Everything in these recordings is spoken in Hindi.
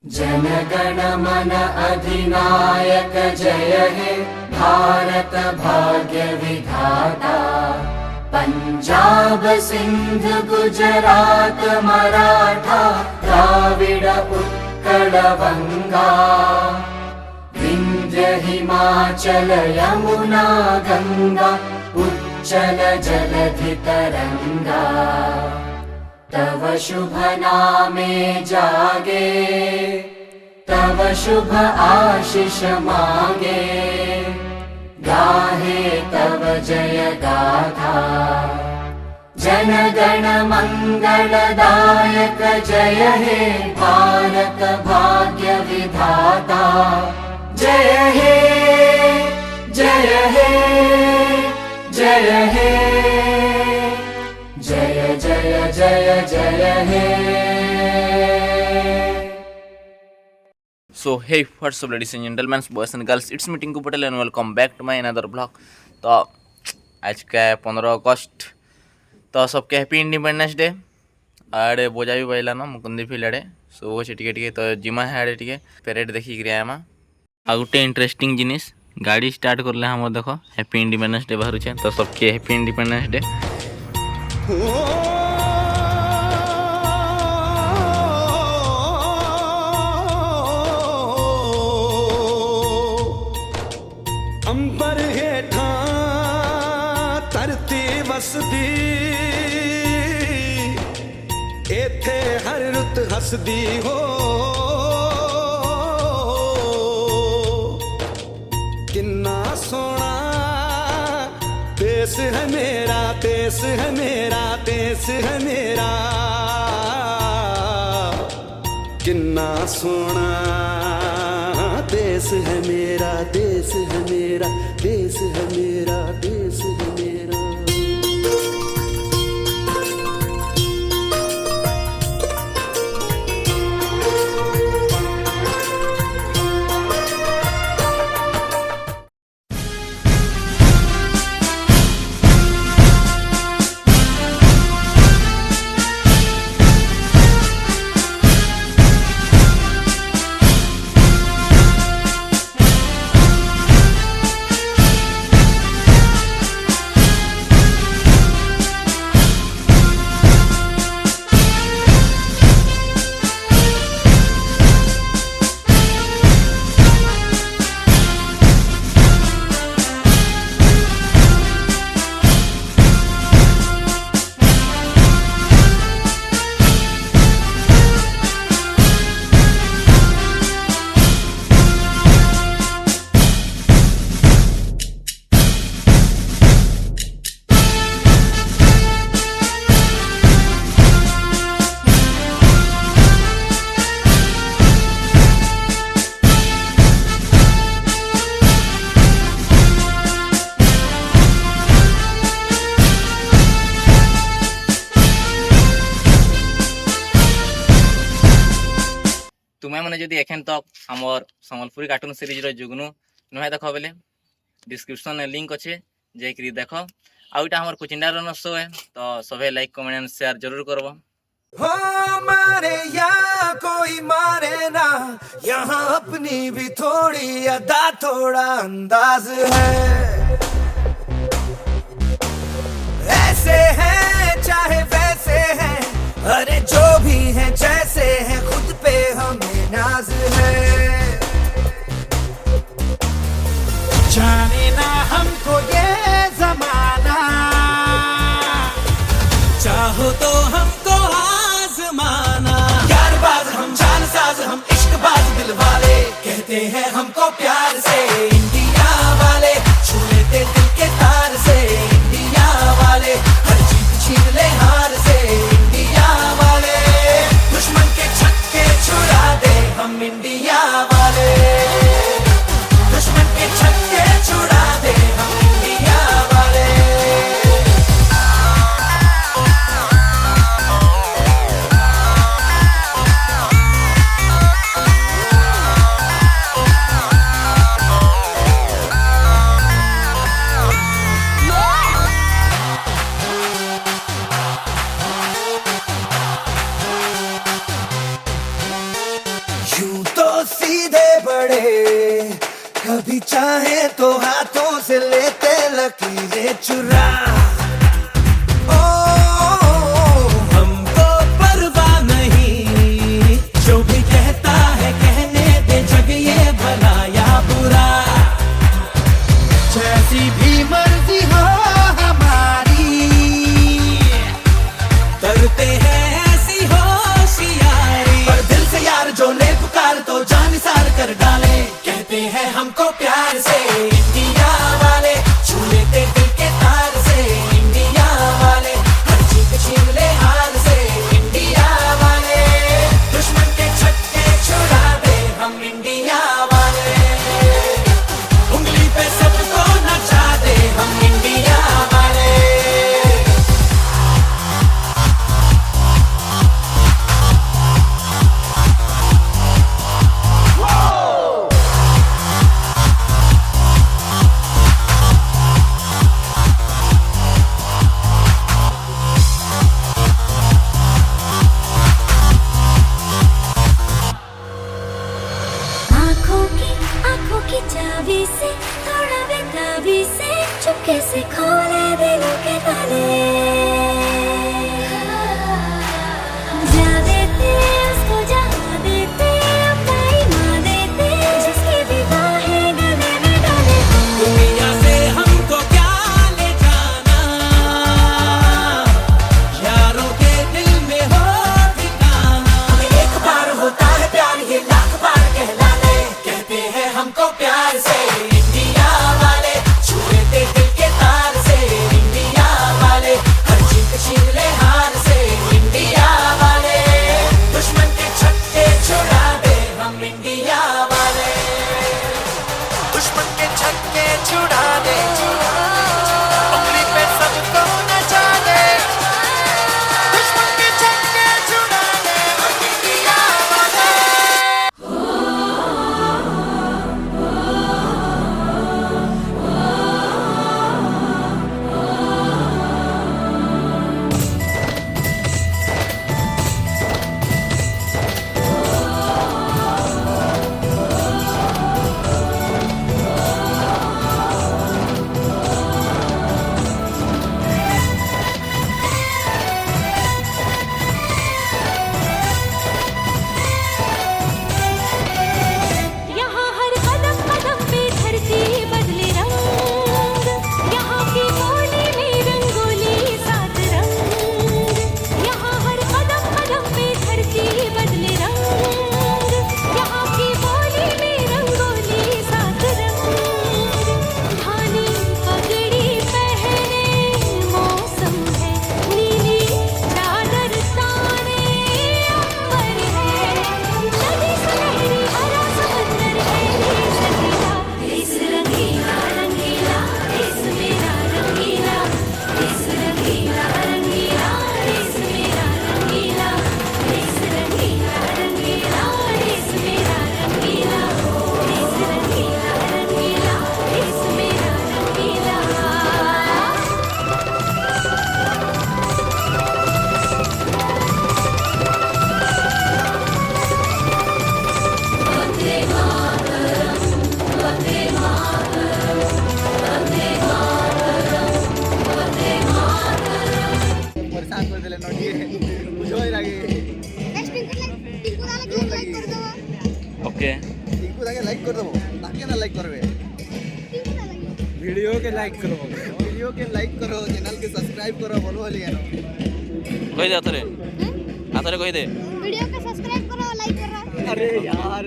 जनगण मन अधिनायक जय हे भारत भाग्य विधाता। पंजाब सिंध गुजरात मराठा द्राविड उत्कल बंगा। विंध्य हिमाचल यमुना गंगा उच्चल जलधि तरंगा। तव शुभ नामे जागे तव शुभ आशीष मांगे। गाहे तव जय गाथा जन गण मंगलदायक जय हे भारत भाग्य विधाता। जय हे जय हे जय हे जय जय जय जय हे। So hey what's up ladies and gentleman, boys and girls, it's me Tinku Patel and welcome back to my another blog. तो आज का है 15 अगस्त, तो सबके हैप्पी इंडिपेंडेंस डे। आड़े बोझा भी बजला ना मुकुंदी फिल आड़े सो वो टिके तो जिमा है आड़े टिके पेरेड देखिक आमा। आ गोटे इंटरेस्टिंग जिनिस गाड़ी स्टार्ट करले हम देखो हैप्पी इंडिपेंडेंस डे बाहर छे, तो सबके हैप्पी इंडिपेंडेंस डे। अंबर हेठा धरती वसदी, एथे हर रुत हसदी हो। किन्ना सोना देश है मेरा, देश है मेरा, देश है मेरा। किन्ना सोना देश है मेरा, देश है मेरा, देश है मेरा, देश है मेरा। तुम्हें मैंने जदि एखेन तक आमर सम्बलपुरी कार्टून सीरीज जुगनू नुहे देख बेले डिस्क्रिप्शन में लिंक अच्छे जाकरी देख। आउटा हमार कुचिंडा रन शो है, तो सभी लाइक कमेंट एंड शेयर जरूर करबो। हो मारे या कोई मारे ना, यहाँ अपनी भी थोड़ी अदा थोड़ा अंदाज है। ऐसे हैं चाहे वैसे हैं, अरे जो भी हैं जैसे हैं, खुद पे हमें नाज है। जाने ना हमको ये जमाना, चाहो तो हमको आजमाना। यारबाज हम, जानसाज हम, इश्कबाज दिल वाले, कहते हैं हमको प्यार से इंडिया वाले। छू लेते दिल के तार से इंडिया वाले, हर जीत छीन ले हार से इंडिया वाले। दुश्मन के छक्के छुड़ा दे हम इंडिया वाले, दुश्मन के छक्के छुड़ा दे हम इंडिया वाले। You बड़े, कभी चाहे तो हाथों से लेते लकीरें चुरा। ओ हमको परवाह नहीं, जो भी कहता है कहने दे, जग ये भला या बुरा। जैसी भी मर्जी हो हमारी, करते हैं ऐसी होशियारी। पर दिल से यार जो ले पुकार तो जान सार कर डाले, कहते हैं हमको प्यार से इंडिया वाले, छू लेते दिल के तार से इंडिया वाले, हर चीज छीन ले हार से इंडिया वाले, दुश्मन के छक्के छुड़ा दे हम इंडिया वाले, उंगली पे सबको नचा दे हम इंडिया वाले। आंखों की चाबी से, थोड़ा बेताबी से, चुपके से खोले दिलों के ताले, जा देते उसको जहाँ देते, अपना ईमान देते, जिसकी भी बाहें गले में डाले। दुनिया से हमको क्या ले जाना, यारों के दिल में हो ठिकाना। एक बार होता है प्यार ये लाख बार कहला ले, कहते हैं हमको प्यार से इंडिया वाले, छू लेते दिल के तार से इंडिया वाले, हर चीज छीन ले हार से इंडिया वाले, दुश्मन के छक्के छुड़ा दे हम इंडिया वाले, दुश्मन के छक्के छुड़ा दे, उंगली पे सबको नचा दे, दुश्मन के छक्के छुड़ा दे हम इंडिया वाले। यहाँ हर कदम कदम पे धरती बदले रंग, यहाँ की बोली में रंगोली सात रंग, यहाँ हर कदम कदम पे धरती बदले रंग, यहाँ की बोली में रंगोली सात रंग, धानी पगड़ी पहने मौसम है, नीली चादर ताने अंबर है, नदी सुनहरी हरा समंदर है, देश रंगीला रंगीला, देश मेरा रंगीला, देश रंगीला रंगीला, देश मेरा रंगीला, देश रंगीला रंगीला, देश मेरा रंगीला, देश रंगीला रंगीला, देश मेरा रंगीला। परेशान कर दिले नोटिए बुझोई लागे ओके टिंकू दाके लाइक कर देबो ताके ना लाइक करबे वीडियो के लाइक करो चैनल के सब्सक्राइब करो बोलो वाली है कही दे आतरे आतरे कही दे वीडियो को सब्सक्राइब करो, लाइक करो। अरे यार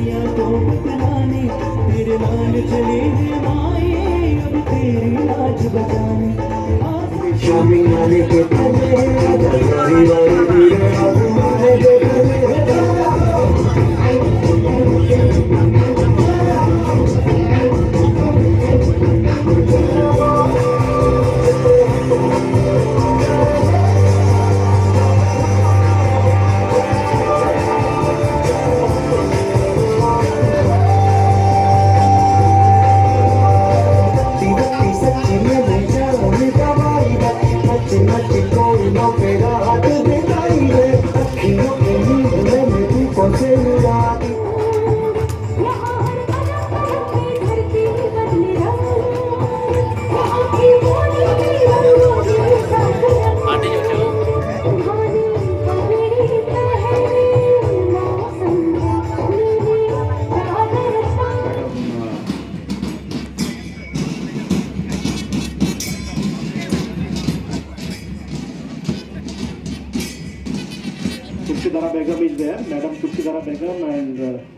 दुनिया को बतलाने तेरे नाल चले हैं माए अब तेरी लाज बचाने शामी आने के पहले वारी वारी Turkidara Begum is there, Madam Turkidara Begum and